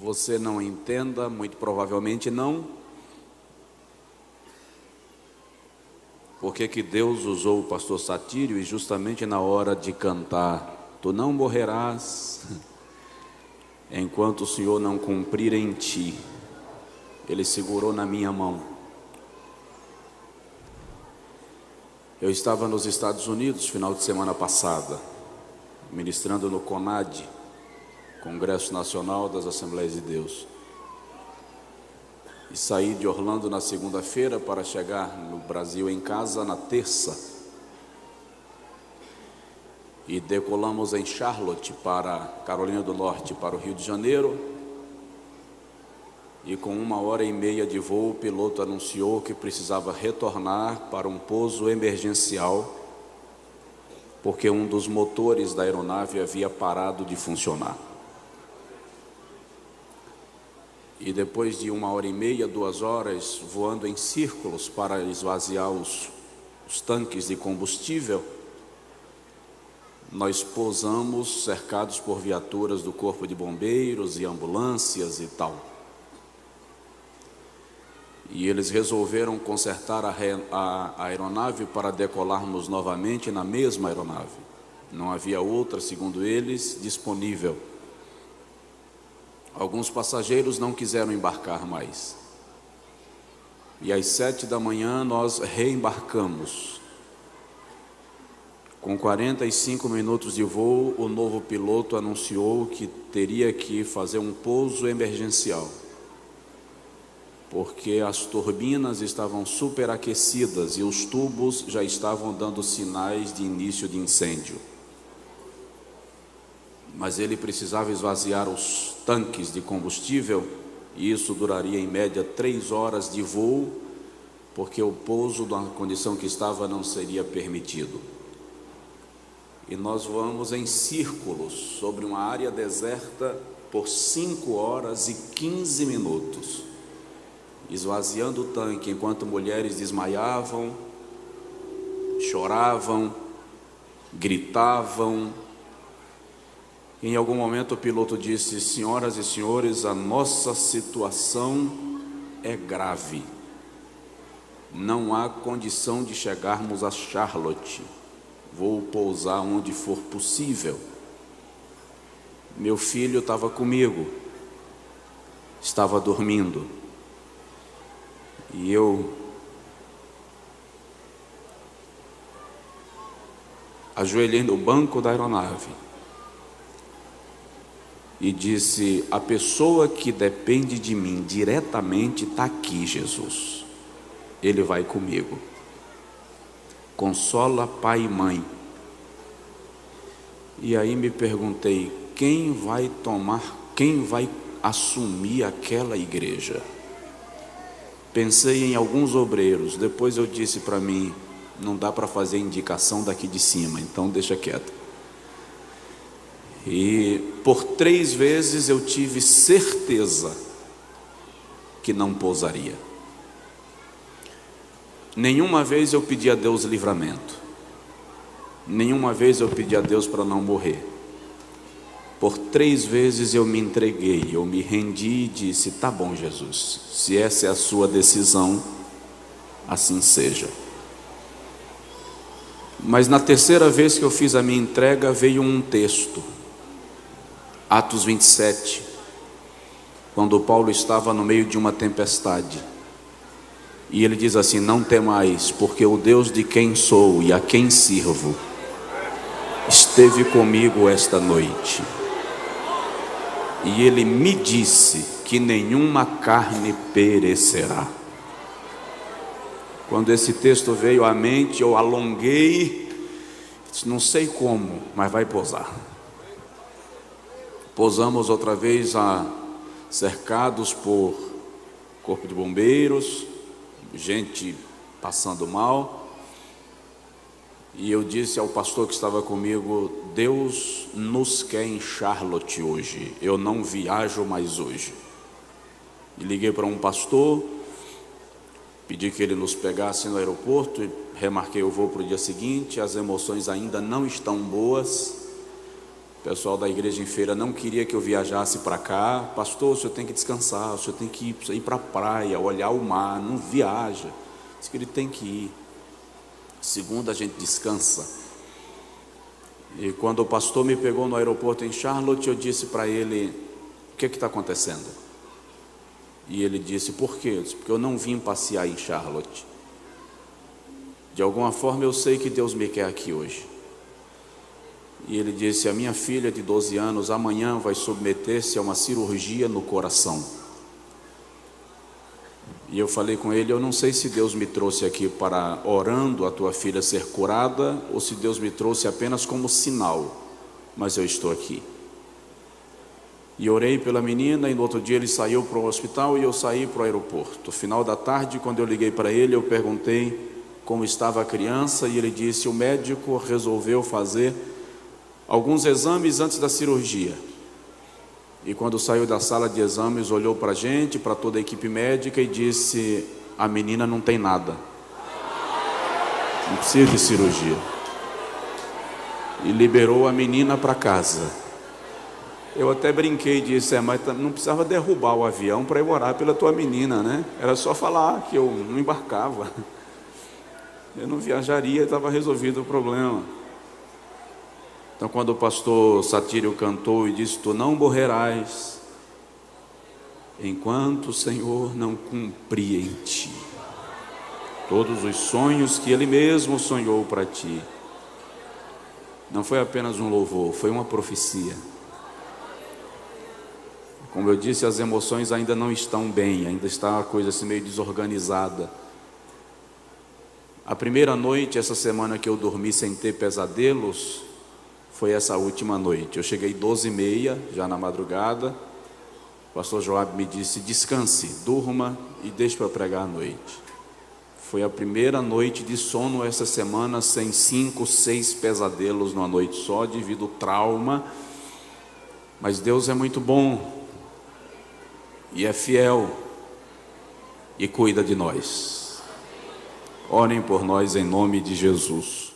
você não entenda, muito provavelmente não, porque que Deus usou o pastor Satírio e justamente na hora de cantar, tu não morrerás enquanto o Senhor não cumprir em ti, Ele segurou na minha mão. Eu estava nos Estados Unidos final de semana passada, ministrando no CONAD, Congresso Nacional das Assembleias de Deus, e saí de Orlando na segunda-feira para chegar no Brasil em casa na terça, e decolamos em Charlotte para Carolina do Norte, para o Rio de Janeiro, e com 1h30 de voo o piloto anunciou que precisava retornar para um pouso emergencial, porque um dos motores da aeronave havia parado de funcionar. E depois de 1h30, 2 horas, voando em círculos para esvaziar os tanques de combustível, nós pousamos cercados por viaturas do Corpo de Bombeiros e ambulâncias e tal. E eles resolveram consertar a aeronave para decolarmos novamente na mesma aeronave. Não havia outra, segundo eles, disponível. Alguns passageiros não quiseram embarcar mais. E às 7 da manhã nós reembarcamos. Com 45 minutos de voo, o novo piloto anunciou que teria que fazer um pouso emergencial, porque as turbinas estavam superaquecidas e os tubos já estavam dando sinais de início de incêndio. Mas ele precisava esvaziar os tanques de combustível, e isso duraria em média 3 horas de voo, porque o pouso na condição que estava não seria permitido. E nós voamos em círculos sobre uma área deserta por 5 horas e 15 minutos, esvaziando o tanque, enquanto mulheres desmaiavam, choravam, gritavam. Em algum momento o piloto disse: senhoras e senhores, a nossa situação é grave. Não há condição de chegarmos a Charlotte. Vou pousar onde for possível. Meu filho estava comigo, estava dormindo. E eu ajoelhei no banco da aeronave e disse: a pessoa que depende de mim diretamente está aqui, Jesus. Ele vai comigo. Consola pai e mãe. E aí me perguntei: quem vai assumir aquela igreja? Pensei em alguns obreiros. Depois eu disse para mim: não dá para fazer indicação daqui de cima, então deixa quieto. E por 3 vezes eu tive certeza que não pousaria. Nenhuma vez eu pedi a Deus livramento. Nenhuma vez eu pedi a Deus para não morrer. Por 3 vezes eu me entreguei, eu me rendi e disse: tá bom, Jesus, se essa é a sua decisão, assim seja. Mas na 3ª vez que eu fiz a minha entrega, veio um texto, Atos 27, quando Paulo estava no meio de uma tempestade, e ele diz assim: não temais, porque o Deus de quem sou e a quem sirvo esteve comigo esta noite, e ele me disse que nenhuma carne perecerá. Quando esse texto veio à mente, eu alonguei, não sei como, mas vai pousar. Pousamos outra vez cercados por Corpo de Bombeiros, gente passando mal. E eu disse ao pastor que estava comigo: Deus nos quer em Charlotte hoje, eu não viajo mais hoje. E liguei para um pastor, pedi que ele nos pegasse no aeroporto, e remarquei o voo para o dia seguinte. As emoções ainda não estão boas. pessoal da igreja em Feira não queria que eu viajasse para cá. Pastor, o senhor tem que descansar, o senhor tem que ir para a praia, olhar o mar, não viaja. Diz que ele tem que ir. Segunda, a gente descansa. E quando o pastor me pegou no aeroporto em Charlotte, eu disse para ele: o que está acontecendo? E ele disse: por quê? Eu disse: porque eu não vim passear em Charlotte. De alguma forma eu sei que Deus me quer aqui hoje. E ele disse: a minha filha de 12 anos amanhã vai submeter-se a uma cirurgia no coração. E eu falei com ele: eu não sei se Deus me trouxe aqui para, orando, a tua filha ser curada, ou se Deus me trouxe apenas como sinal, mas eu estou aqui. E orei pela menina, e no outro dia ele saiu para o hospital e eu saí para o aeroporto. No final da tarde, quando eu liguei para ele, eu perguntei como estava a criança, e ele disse: o médico resolveu fazer alguns exames antes da cirurgia. E quando saiu da sala de exames, olhou para a gente, para toda a equipe médica, e disse: a menina não tem nada, não precisa de cirurgia. E liberou a menina para casa. Eu até brinquei e disse: mas não precisava derrubar o avião para eu orar pela tua menina, né? Era só falar que eu não embarcava, eu não viajaria, estava resolvido o problema. Então, quando o pastor Satírio cantou e disse: tu não morrerás enquanto o Senhor não cumprir em ti todos os sonhos que Ele mesmo sonhou para ti, não foi apenas um louvor, foi uma profecia. Como eu disse, as emoções ainda não estão bem, ainda está uma coisa assim meio desorganizada. A primeira noite, essa semana, que eu dormi sem ter pesadelos, foi essa última noite. Eu cheguei 12h30, já na madrugada. O pastor Joab me disse: descanse, durma e deixe para pregar à noite. Foi a primeira noite de sono essa semana, sem 5, 6 pesadelos numa noite só, devido ao trauma. Mas Deus é muito bom, e é fiel, e cuida de nós. Orem por nós em nome de Jesus.